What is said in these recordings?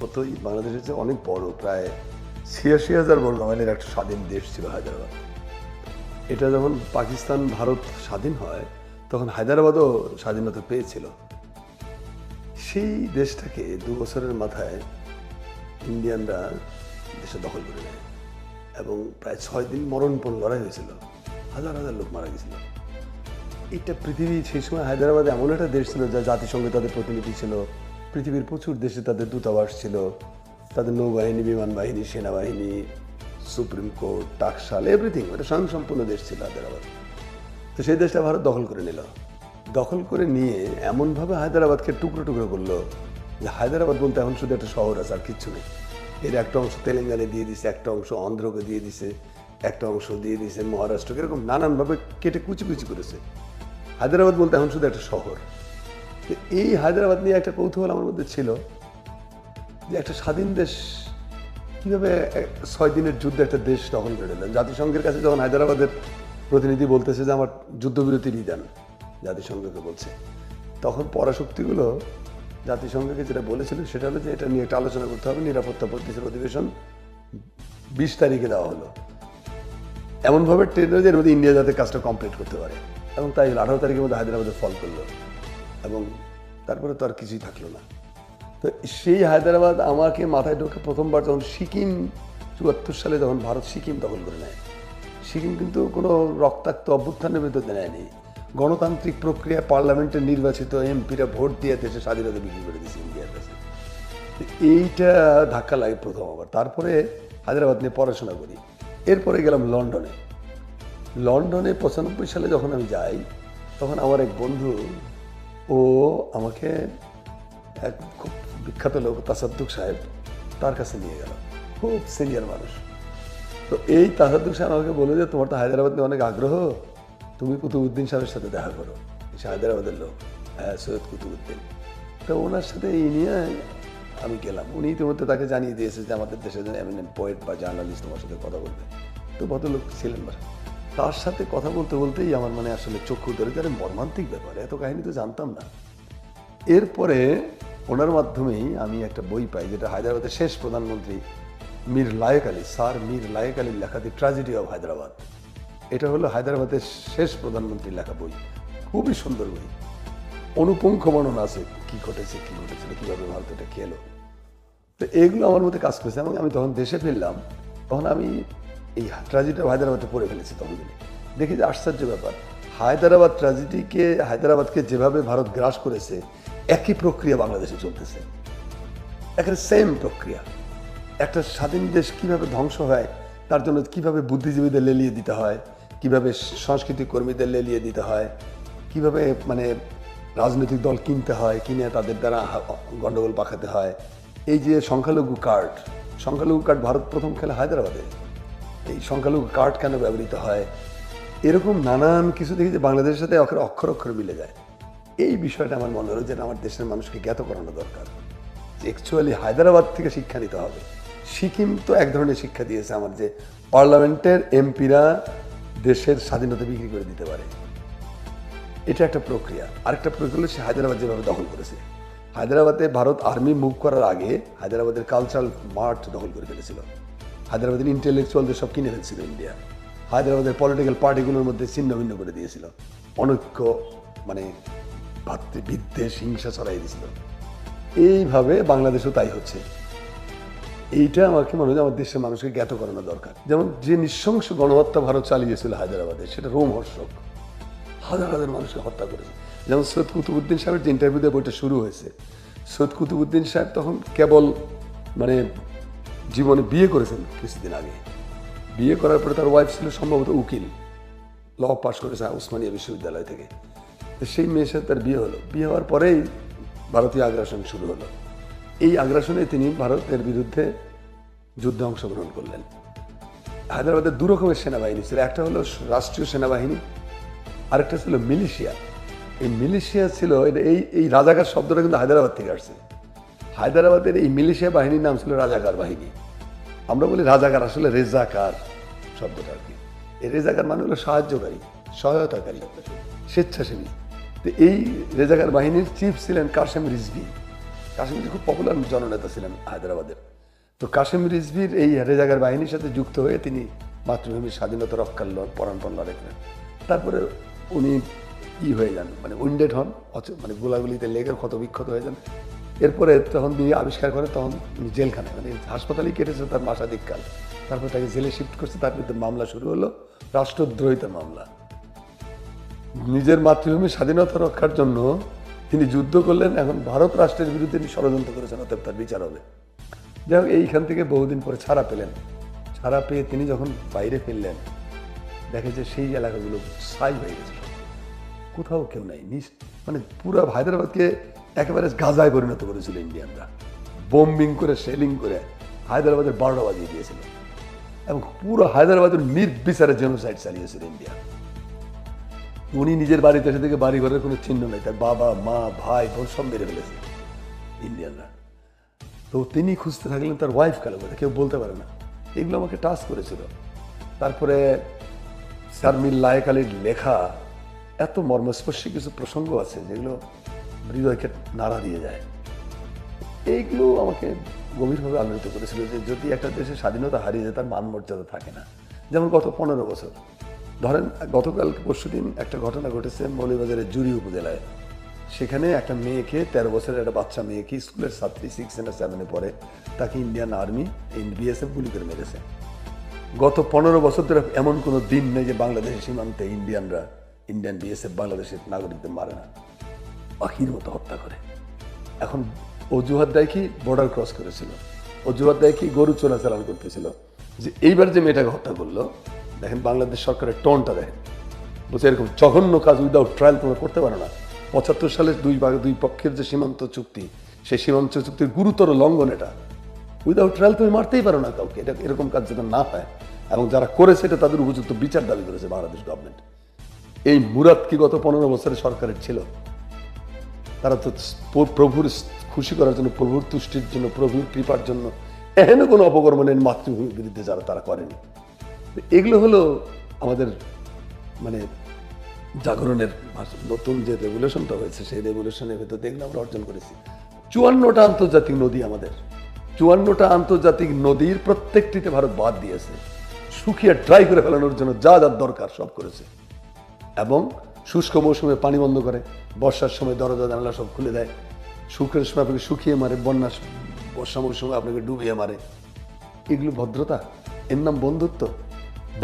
মতোই বাংলাদেশের চেয়ে অনেক বড়, প্রায় ৮৬,০০০ বর্গ মাইলের একটা স্বাধীন দেশ ছিল হায়দ্রাবাদ। এটা যখন পাকিস্তান ভারত স্বাধীন হয় তখন হায়দ্রাবাদও স্বাধীনতা পেয়েছিল। সেই দেশটাকে ২ বছরের মাথায় ইন্ডিয়ানরা দেশে দখল করে নেয় এবং প্রায় ৬ দিন মরণপণ লড়াই হয়েছিল, হাজার হাজার লোক মারা গেছিল। এটা পৃথিবী সেই সময় হায়দ্রাবাদ এমন একটা দেশ ছিল যা জাতিসংঘে তাদের প্রতিনিধি ছিল, পৃথিবীর প্রচুর দেশে তাদের দূতাবাস ছিল, তাদের নৌবাহিনী, বিমান বাহিনী, সেনাবাহিনী, সুপ্রিম কোর্ট, টাকশাল, এভরিথিং। এটা স্বয়ংসম্পূর্ণ দেশ ছিল হায়দ্রাবাদ। তো সেই দেশটা ভারত দখল করে নিল। দখল করে নিয়ে এমনভাবে হায়দ্রাবাদকে টুকরো টুকরো করলো যে হায়দ্রাবাদ বলতে এখন শুধু একটা শহর আছে, আর কিচ্ছু নেই। এর একটা অংশ তেলেঙ্গানা দিয়ে দিছে, একটা অংশ অন্ধ্রকে দিয়ে দিছে, একটা অংশ দিয়ে দিছে মহারাষ্ট্রকে, এরকম নানানভাবে কেটে কুচি কুচি করেছে। হায়দ্রাবাদ বলতে এখন শুধু একটা শহর। তো এই হায়দ্রাবাদ নিয়ে একটা কৌতূহল আমার মধ্যে ছিল যে একটা স্বাধীন দেশ কীভাবে ৬ দিনের যুদ্ধে একটা দেশ দখল করে নিলেন। জাতিসংঘের কাছে যখন হায়দ্রাবাদের প্রতিনিধি বলতেছে যে আমার যুদ্ধবিরতি বিধান জাতিসংঘকে বলছে, তখন পরাশক্তিগুলো জাতিসংঘকে যেটা বলেছিল সেটা হলো যে এটা নিয়ে একটা আলোচনা করতে হবে। নিরাপত্তা পরিষদের অধিবেশন ২০ তারিখে দেওয়া হলো, এমনভাবে ট্রেন এর মধ্যে ইন্ডিয়া যাতে কাজটা কমপ্লিট করতে পারে, এবং তাই ১৮ তারিখের মধ্যে হায়দ্রাবাদে ফল করলো এবং তারপরে তো আর কিছুই থাকলো না। তো সেই হায়দ্রাবাদ আমাকে মাথায় ঢোকে প্রথমবার যখন সিকিম ৭৪ সালে যখন ভারত সিকিম দখল করে নেয়। সিকিম কিন্তু কোনো রক্তাক্ত অভ্যুত্থানের ভিতরে নেয়নি, গণতান্ত্রিক প্রক্রিয়া, পার্লামেন্টের নির্বাচিত এমপিরা ভোট দিয়ে দেশে স্বাধীনতা বিক্রি করে দিয়েছে ইন্ডিয়ার কাছে। এইটা ধাক্কা লাগে প্রথম আবার। তারপরে হায়দ্রাবাদ নিয়ে পড়াশোনা করি। এরপরে গেলাম লন্ডনে। লন্ডনে ৯৫ সালে যখন আমি যাই তখন আমার এক বন্ধু, ও আমাকে এক খুব বিখ্যাত লোক তাসাদ্দুক সাহেব, তার কাছে নিয়ে গেল, খুব সিনিয়র মানুষ। তো এই তাসাদ্দুক সাহেব আমাকে বলে যে তোমার তো হায়দ্রাবাদ নিয়ে অনেক আগ্রহ, তুমি কুতুবউদ্দিন সাহেবের সাথে দেখা করো। সে হায়দ্রাবাদের লোক, হ্যাঁ, সৈয়দ কুতুবউদ্দিন। তো ওনার সাথে এই নিয়ে আমি গেলাম। উনি ইতিমধ্যে তাকে জানিয়ে দিয়েছে যে আমাদের দেশের জন্য এমিনেন্ট পোয়েট বা জার্নালিস্ট তোমার সাথে কথা বলবে। তো ভদ্রলোক ছিলেন না, তার সাথে কথা বলতে বলতেই আমার মানে আসলে চক্ষু ধরে যারা মর্মান্তিক ব্যাপার, এত কাহিনী তো জানতাম না। এরপরে ওনার মাধ্যমেই আমি একটা বই পাই যেটা হায়দ্রাবাদের শেষ প্রধানমন্ত্রী মীর লায়েক আলী, স্যার মীর লায়েক আলীর লেখা দি ট্র্যাজেডি অফ হায়দ্রাবাদ। এটা হলো হায়দ্রাবাদের শেষ প্রধানমন্ত্রীর লেখা বই, খুবই সুন্দর বই। অনুপুঙ্খ বর্ণনা আছে কী ঘটেছিল, কীভাবে ভারত এটা খেলো। তো এইগুলো আমার মধ্যে কাজ করেছে এবং আমি তখন দেশে ফিরলাম, তখন আমি এই ট্র্যাজেডি অফ হায়দ্রাবাদে পড়ে ফেলেছি। তখন দেখি যে আশ্চর্য ব্যাপার, হায়দ্রাবাদকে যেভাবে ভারত গ্রাস করেছে একই প্রক্রিয়া বাংলাদেশে চলতেছে, একটা সেম প্রক্রিয়া। একটা স্বাধীন দেশ কীভাবে ধ্বংস হয়, তার জন্য কীভাবে বুদ্ধিজীবীদের লেলিয়ে দিতে হয়, কীভাবে সাংস্কৃতিক কর্মীদের লেলিয়ে দিতে হয়, কীভাবে মানে রাজনৈতিক দল কিনতে হয়, কিনে তাদের দ্বারা গণ্ডগোল পাকাতে হয়। এই যে সংখ্যালঘু কার্ড ভারত প্রথম খেলে হায়দ্রাবাদে। এই সংখ্যালঘু কার্ড কেন ব্যবহৃত হয়, এরকম নানান কিছু দেখি যে বাংলাদেশের সাথে অক্ষর অক্ষর মিলে যায়। এই বিষয়টা আমার মনে হলো যে আমার দেশের মানুষকে জ্ঞাত করানো দরকার যে অ্যাকচুয়ালি হায়দ্রাবাদ থেকে শিক্ষা নিতে হবে। সিকিম তো এক ধরনের শিক্ষা দিয়েছে আমার, যে পার্লামেন্টের এমপিরা দেশের স্বাধীনতা বিক্রি করে দিতে পারে, এটা একটা প্রক্রিয়া। আরেকটা প্রক্রিয়া হলো সে হায়দ্রাবাদ যেভাবে দখল করেছে। হায়দ্রাবাদে ভারত আর্মি মুভ করার আগে হায়দ্রাবাদের কালচারাল মার্ট দখল করে ফেলেছিল, হায়দ্রাবাদের ইন্টেলেকচুয়ালদের সব কিনে ফেলছিল ইন্ডিয়া, হায়দ্রাবাদের পলিটিক্যাল পার্টিগুলোর মধ্যে ছিন্ন ভিন্ন করে দিয়েছিল, অনৈক্য মানে বিদ্বেষ হিংসা ছড়াই দিয়েছিল। এইভাবে বাংলাদেশেও তাই হচ্ছে। এইটা আমাকে মনে হয় আমার দেশের মানুষকে জ্ঞাত করানো দরকার। যেমন যে নৃশংস গণহত্যা ভারত চালিয়েছিল হায়দ্রাবাদে, সেটা রোমহর্ষক, হাজার হাজার মানুষকে হত্যা করেছে। যেমন সৈয়দ কুতুবউদ্দিন সাহেবের যে ইন্টারভিউ দিয়ে বইটা শুরু হয়েছে, সৈয়দ কুতুবউদ্দিন সাহেব তখন কেবল মানে জীবনে বিয়ে করেছেন কিছুদিন আগে। বিয়ে করার পরে তার ওয়াইফ ছিল সম্ভবত উকিল, ল পাস করেছে উসমানিয়া বিশ্ববিদ্যালয় থেকে। তো সেই মেয়ের সাথে তার বিয়ে হলো। বিয়ে হওয়ার পরেই ভারতীয় আগ্রাসন শুরু হলো। এই আগ্রাসনে তিনি ভারতের বিরুদ্ধে যুদ্ধে অংশগ্রহণ করলেন। হায়দ্রাবাদের ২ রকমের সেনাবাহিনী ছিল, একটা হলো রাষ্ট্রীয় সেনাবাহিনী, আরেকটা ছিল মিলিশিয়া। এই মিলিশিয়া ছিল এই রাজাকার শব্দটা কিন্তু হায়দ্রাবাদ থেকে আসছে। হায়দ্রাবাদের এই মিলিশিয়া বাহিনীর নাম ছিল রাজাকার বাহিনী। আমরা বলি রাজাকার, আসলে রেজাকার শব্দটা আর কি। এই রেজাকার মানে হলো সাহায্যকারী, সহায়তাকারী, স্বেচ্ছাসেবী। তো এই রেজাকার বাহিনীর চিফ ছিলেন কাসেম রিজভী। কাশিম রিজভী খুব পপুলার জননেতা ছিলেন হায়দ্রাবাদের। তো কাশিম রিজভির এই রেজাকার বাহিনীর সাথে যুক্ত হয়ে তিনি মাতৃভূমির স্বাধীনতা রক্ষার পরাণপণ লড়াই করেন। তারপরে উনি হয়ে যান, মানে উইন্ডেড হন, মানে গোলাগুলিতে লেগের ক্ষত বিক্ষত হয়ে যান। এরপরে তখন তিনি আবিষ্কার করেন, তখন উনি জেলখানায়, মানে হাসপাতালেই কেটেছে তার মাসাধিককাল। তারপর তাকে জেলে শিফট করছে, তার বিরুদ্ধে মামলা শুরু হলো, রাষ্ট্রদ্রোহিতার মামলা। নিজের মাতৃভূমির স্বাধীনতা রক্ষার জন্য তিনি যুদ্ধ করলেন, এখন ভারত রাষ্ট্রের বিরুদ্ধে তিনি ষড়যন্ত্র করেছেন, অতএব তার বিচার হবে। যাই হোক, এইখান থেকে বহুদিন পরে ছাড়া পেলেন। ছাড়া পেয়ে তিনি যখন বাইরে ফিরলেন, দেখে যে সেই এলাকাগুলো ছাই হয়ে গেছে, কোথাও কেউ নাই। মানে পুরো হায়দ্রাবাদকে একেবারে গাজায় পরিণত করেছিল ইন্ডিয়ানরা। বোম্বিং করে, শেলিং করে হায়দ্রাবাদের 12টা বাজিয়ে দিয়েছিল এবং পুরো হায়দ্রাবাদের নির্বিচারে জেনোসাইড চালিয়েছিল ইন্ডিয়া। উনি নিজের বাড়িতে এসে থেকে বাড়ি ঘরের কোনো চিহ্ন নেই, তার বাবা মা ভাই বোন সব মেরে ফেলেছে ইন্ডিয়ানরা। তো তিনি খুঁজতে থাকলেন তার ওয়াইফ কালো কথা, কেউ বলতে পারে না। এগুলো আমাকে টাচ করেছিল। তারপরে শারমিল লায়েক আলীর লেখা এত মর্মস্পর্শী কিছু প্রসঙ্গ আছে যেগুলো হৃদয়কে নাড়া দিয়ে যায়। এইগুলো আমাকে গভীরভাবে আলোড়িত করেছিল যে যদি একটা দেশের স্বাধীনতা হারিয়ে যায়, তার মান মর্যাদা থাকে না। যেমন গত 15 বছর ধরেন, গতকাল পরশুদিন একটা ঘটনা ঘটেছে মৌলভীবাজারের জুড়ি উপজেলায়। সেখানে একটা মেয়েকে, 13 বছরের একটা বাচ্চা মেয়েকে, স্কুলের ছাত্রী, 6 আর 7 পড়ে, তাকে ইন্ডিয়ান আর্মি, বিএসএফ গুলি করে মেরেছে। গত 15 বছর ধরে এমন কোনো দিন নেই যে বাংলাদেশের সীমান্তে ইন্ডিয়ান বিএসএফ বাংলাদেশের নাগরিকদের মারে না, পাখির মতো হত্যা করে। এখন অজুহাত দেয় কি বর্ডার ক্রস করেছিল, অজুহাত দেয় কি গরু চোরাচালান করতেছিল। যে এইবার যে মেয়েটাকে হত্যা করলো, দেখেন বাংলাদেশ সরকারের টোনটা দেখেন, বলছে এরকম জঘন্য কাজ উইদাউট ট্রায়াল তোমরা করতে পারো না। 75 সালে দুই পক্ষের যে সীমান্ত চুক্তি, সেই সীমান্ত চুক্তির গুরুতর লঙ্ঘন এটা। উইদাউট ট্রায়াল তুমি মারতেই পারো না কাউকে, এটা এরকম কাজ যেটা না হয়। এবং যারা করেছে এটা তাদের উপযুক্ত বিচার দাবি করেছে বাংলাদেশ গভর্নমেন্ট। এই মুরাদ কি গত 15 বছরের সরকারের ছিল? তারা তো প্রভুর খুশি করার জন্য, প্রভুর তুষ্টির জন্য, প্রভুর কৃপার জন্য এহেন কোনো অপকর্মের মাতৃভূমির বিরুদ্ধে যারা তারা করেনি। এগুলো হলো আমাদের মানে জাগরণের নতুন যে রেগুলেশনটা হয়েছে, সেই রেগুলেশনের ভেতর দেখলে আমরা অর্জন করেছি। 54টা আন্তর্জাতিক নদী আমাদের, 54টা আন্তর্জাতিক নদীর প্রত্যেকটিতে ভারত বাদ দিয়েছে। শুকিয়ে ড্রাই করে ফেলানোর জন্য যা যা দরকার সব করেছে। এবং শুষ্ক মৌসুমে পানি বন্ধ করে, বর্ষার সময় দরজা জানালা সব খুলে দেয়, শুষ্কের সময় আপনাকে শুকিয়ে মারে, বর্ষা মৌসুমে আপনাকে ডুবিয়ে মারে। এগুলো ভদ্রতা? এর নাম বন্ধুত্ব?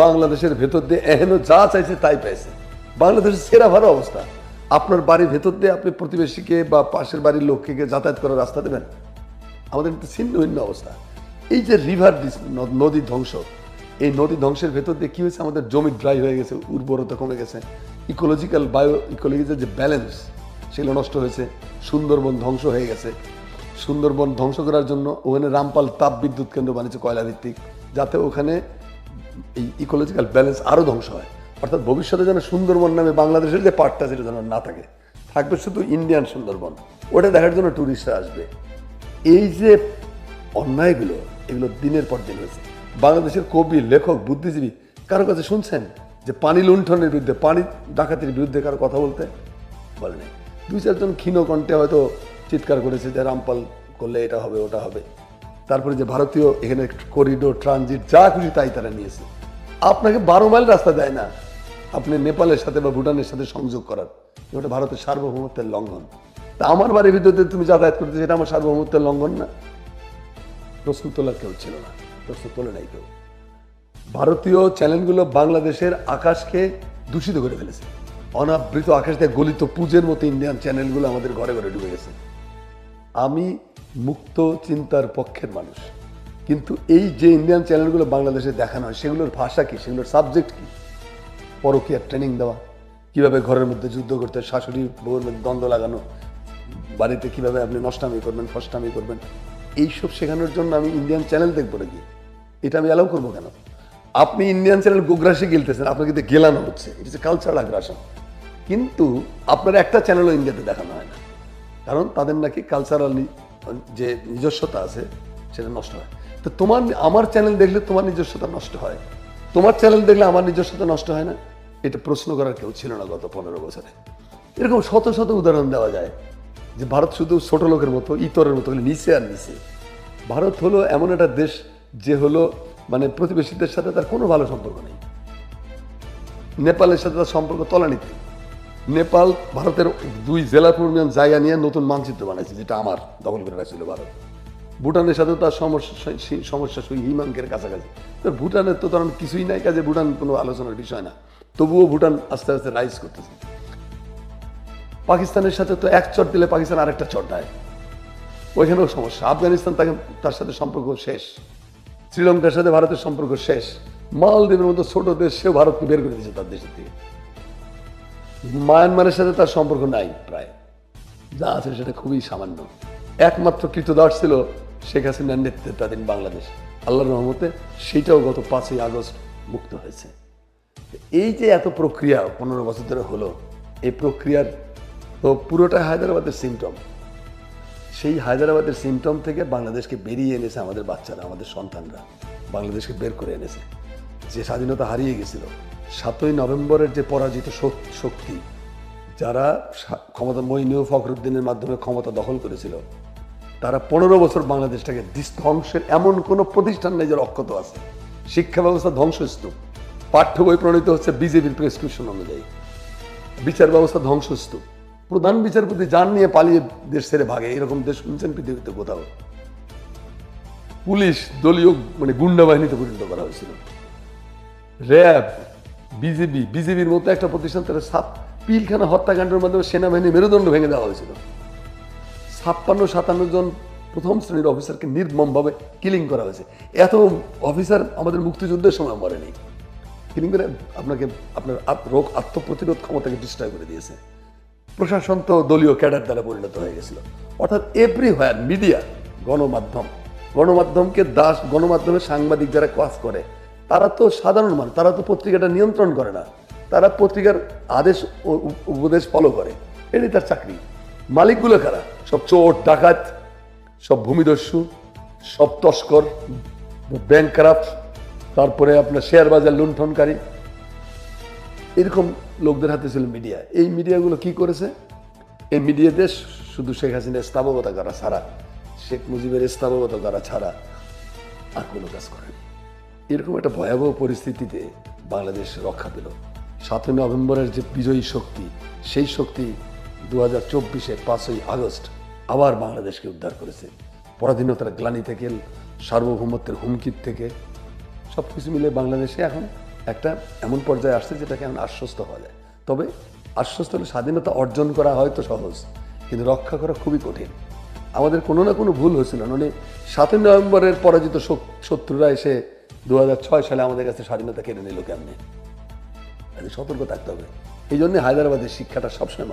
বাংলাদেশের ভেতর দিয়ে এহেন যা চাইছে তাই পেয়েছে। বাংলাদেশের সেরা ভালো অবস্থা। আপনার বাড়ির ভেতর দিয়ে আপনি প্রতিবেশীকে বা পাশের বাড়ির লোককে যাতায়াত করার রাস্তা দেবেন? আমাদের কিন্তু ছিন্ন ভিন্ন অবস্থা। এই যে রিভার নদী ধ্বংস, এই নদী ধ্বংসের ভেতর দিয়ে কি হয়েছে? আমাদের জমি ড্রাই হয়ে গেছে, উর্বরতা কমে গেছে, ইকোলজিক্যাল যে ব্যালেন্স সেগুলো নষ্ট হয়েছে। সুন্দরবন ধ্বংস হয়ে গেছে। সুন্দরবন ধ্বংস করার জন্য ওখানে রামপাল তাপ বিদ্যুৎ কেন্দ্র বানিয়েছে কয়লা ভিত্তিক, যাতে ওখানে এই ইকোলজিক্যাল ব্যালেন্স আরও ধ্বংস হয়। অর্থাৎ ভবিষ্যতে যেন সুন্দরবন নামে বাংলাদেশের যে পার্টটা সেটা যেন না থাকে, থাকবে শুধু ইন্ডিয়ান সুন্দরবন। ওটা দেখার জন্য ট্যুরিস্টরা আসবে। এই যে অন্যায়গুলো, এগুলো দিনের পর দিন হয়েছে। বাংলাদেশের কবি, লেখক, বুদ্ধিজীবী কারো কাছে শুনছেন যে পানি লুণ্ঠনের বিরুদ্ধে, পানি ডাকাতির বিরুদ্ধে কারো কথা বলতে? বলেনি। 2-4 জন ক্ষীণ কণ্ঠে হয়তো চিৎকার করেছে যে রামপাল করলে এটা হবে, ওটা হবে। তারপরে যে ভারতীয় এখানে করিডোর, ট্রানজিট, যা খুশি তাই তারা নিয়েছে। আপনাকে 12 মাইল রাস্তা দেয় না আপনি নেপালের সাথে বা ভুটানের সাথে সংযোগ করার। ওটা ভারতের সার্বভৌমত্বের লঙ্ঘন। তা আমার বাড়ির ভিতরে তুমি যাতায়াত করতে, এটা আমার সার্বভৌমত্বের লঙ্ঘন না? প্রশ্ন তোলার কেউ ছিল না, প্রশ্ন তোলে নাই কেউ। ভারতীয় চ্যানেলগুলো বাংলাদেশের আকাশকে দূষিত করে ফেলেছে। অনাবৃত আকাশ দিয়ে গলিত পুজের মতো ইন্ডিয়ান চ্যানেলগুলো আমাদের ঘরে ঘরে ঢুকে গেছে। আমি মুক্ত চিন্তার পক্ষের মানুষ, কিন্তু এই যে ইন্ডিয়ান চ্যানেলগুলো বাংলাদেশে দেখানো হয়, সেগুলোর ভাষা কি, সেগুলোর সাবজেক্ট কি? পরকীয়ার ট্রেনিং দেওয়া, কিভাবে ঘরের মধ্যে যুদ্ধ করতে, শাশুড়ি বউয়ের মধ্যে দ্বন্দ্ব লাগানো, বাড়িতে কিভাবে আপনি নষ্টামি করবেন, ফষ্টামি করবেন, এইসব শেখানোর জন্য আমি ইন্ডিয়ান চ্যানেল দেখবো নাকি? এটা আমি অ্যালাউ করবো কেন? আপনি ইন্ডিয়ান চ্যানেল গোগ্রাসে গেলতেছেন, আপনাকে কিন্তু গেলানো হচ্ছে, এটা হচ্ছে কালচারাল আগ্রাসন। কিন্তু আপনার একটা চ্যানেলও ইন্ডিয়াতে দেখানো হয় না, কারণ তাদের নাকি কালচারাল যে নিজস্বতা আছে সেটা নষ্ট হয়। তো আমার চ্যানেল দেখলে তোমার নিজস্বতা নষ্ট হয়, তোমার চ্যানেল দেখলে আমার নিজস্বতা নষ্ট হয় না? এটা প্রশ্ন করার কেউ ছিল না গত 15 বছরে। এরকম শত শত উদাহরণ দেওয়া যায়। যে ভারত শুধু ছোট লোকের মতো ইতরের মতো নিচে আর নিচে। ভারত হলো এমন একটা দেশ যে হলো মানে প্রতিবেশীদের সাথে তার কোনো ভালো সম্পর্ক নেই। নেপালের সাথে তার সম্পর্ক তলানিতে। নেপাল ভারতের 2 জেলা পরিমাণ জায়গা নিয়ে নতুন মানচিত্র বানাইছে, যেটা আমার দখল করে রাখছিল ভারত। ভুটানের সাথে তার সমস্যা সেই হিমাঙ্কের কাছাকাছি। তো ভুটানের তো তখন কিছুই নাই, কাজে ভুটান কোনো আলোচনার বিষয় না। তবুও ভুটান আস্তে আস্তে রাইজ করতেছে। পাকিস্তানের সাথে তো এক চট দিলে পাকিস্তান আরেকটা চট দেয়, ওইখানেও সমস্যা। আফগানিস্তান তার সাথে সম্পর্ক শেষ। শ্রীলঙ্কার সাথে ভারতের সম্পর্ক শেষ। মালদ্বীপের মতো ছোট দেশ, সেও ভারতকে বের করে দিয়েছে তার দেশের থেকে। মায়ানমারের সাথে তার সম্পর্ক নাই, প্রায় যা আছে সেটা খুবই সামান্য। একমাত্র কৃতদাস ছিল শেখ হাসিনার নেতৃত্বাধীন বাংলাদেশ। আল্লাহর রহমতে সেইটাও গত 5ই আগস্ট মুক্ত হয়েছে। এই যে এত প্রক্রিয়া 15 বছর ধরে হলো, এই প্রক্রিয়ার তো পুরোটা হায়দ্রাবাদের সিমটম। সেই হায়দ্রাবাদের সিমটম থেকে বাংলাদেশকে বেরিয়ে এনেছে আমাদের বাচ্চারা, আমাদের সন্তানরা বাংলাদেশকে বের করে এনেছে। যে স্বাধীনতা হারিয়ে গেছিল 7ই নভেম্বরের যে পরাজিত শক্তি, যারা ক্ষমতা মঈনুল ফখরুদ্দিনের মাধ্যমে ক্ষমতা দখল করেছিল, তারা 15 বছর বাংলাদেশটাকে ধ্বংসের এমন কোনো প্রতিষ্ঠান নেই যার অক্ষত আছে। শিক্ষা ব্যবস্থা ধ্বংসস্তূপ, পাঠ্য বই প্রণীত হচ্ছে বিজেপির প্রেসক্রিপশন অনুযায়ী, বিচার ব্যবস্থা ধ্বংসস্তূপ। প্রধান বিচারপতি যান নিয়ে পালিয়ে দেশ ছেড়ে ভাগে, এরকম দেশ শুনছেন পৃথিবীতে কোথাও? পুলিশ দলীয় মানে গুন্ডা বাহিনীতে পরিণত করা হয়েছিল। র্যাব, বিজেপির মতো একটা প্রতিষ্ঠান, তারা পিলখানা হত্যাকাণ্ডের মাধ্যমে সেনাবাহিনী মেরুদণ্ড ভেঙে দেওয়া হয়েছিল। 56-57 জন প্রথম শ্রেণীর অফিসারকে নির্মমভাবে কিলিং করা হয়েছে। এত অফিসার আমাদের মুক্তিযুদ্ধের সময় মরেনি। কিলিং করে আপনার আত্মপ্রতিরোধ ক্ষমতাকে ডিস্ট্রয় করে দিয়েছে। প্রশাসন তো দলীয় ক্যাডার দ্বারা পরিণত হয়ে গেছিল। অর্থাৎ এভরিহোয়ার মিডিয়া, গণমাধ্যমকে গণমাধ্যমের সাংবাদিক যারা কাজ করে, তারা তো সাধারণ মানুষ, তারা তো পত্রিকাটা নিয়ন্ত্রণ করে না, তারা পত্রিকার আদেশ ও উপদেশ ফলো করে, এটাই তার চাকরি। মালিকগুলো কারা? সব চোর ডাকাত, সব ভূমিদস্যু, সব তস্কর, ব্যাংক ক্রাফট, তারপরে আপনার শেয়ার বাজার লুণ্ঠনকারী, এরকম লোকদের হাতে ছিল মিডিয়া। এই মিডিয়াগুলো কি করেছে? এই মিডিয়াতে শুধু শেখ হাসিনার স্থাবকতা করা ছাড়া, শেখ মুজিবের স্থাবকতা করা ছাড়া আর কোনো কাজ করেনি। এরকম একটা ভয়াবহ পরিস্থিতিতে বাংলাদেশ রক্ষা পেল। 7ই নভেম্বরের যে বিজয়ী শক্তি, সেই শক্তি 2024-এ 5ই আগস্ট আবার বাংলাদেশকে উদ্ধার করেছে। পরাধীনতার গ্লানি থেকে, সার্বভৌমত্বের হুমকির থেকে, সব কিছু মিলে বাংলাদেশে এখন একটা এমন পর্যায়ে আসছে যেটাকে এখন আশ্বস্ত হওয়া যায়। তবে আশ্বস্ত হলে স্বাধীনতা অর্জন করা হয়তো সহজ, কিন্তু রক্ষা করা খুবই কঠিন। আমাদের কোনো না কোনো ভুল হয়েছিল, মানে 7ই নভেম্বরের পরাজিত শত্রুরা এসে 2006 সালে আমাদের কাছে স্বাধীনতা কেড়ে নিল কেমনে? সতর্ক থাকতে হবে। এই জন্য হায়দ্রাবাদের শিক্ষাটা সবসময়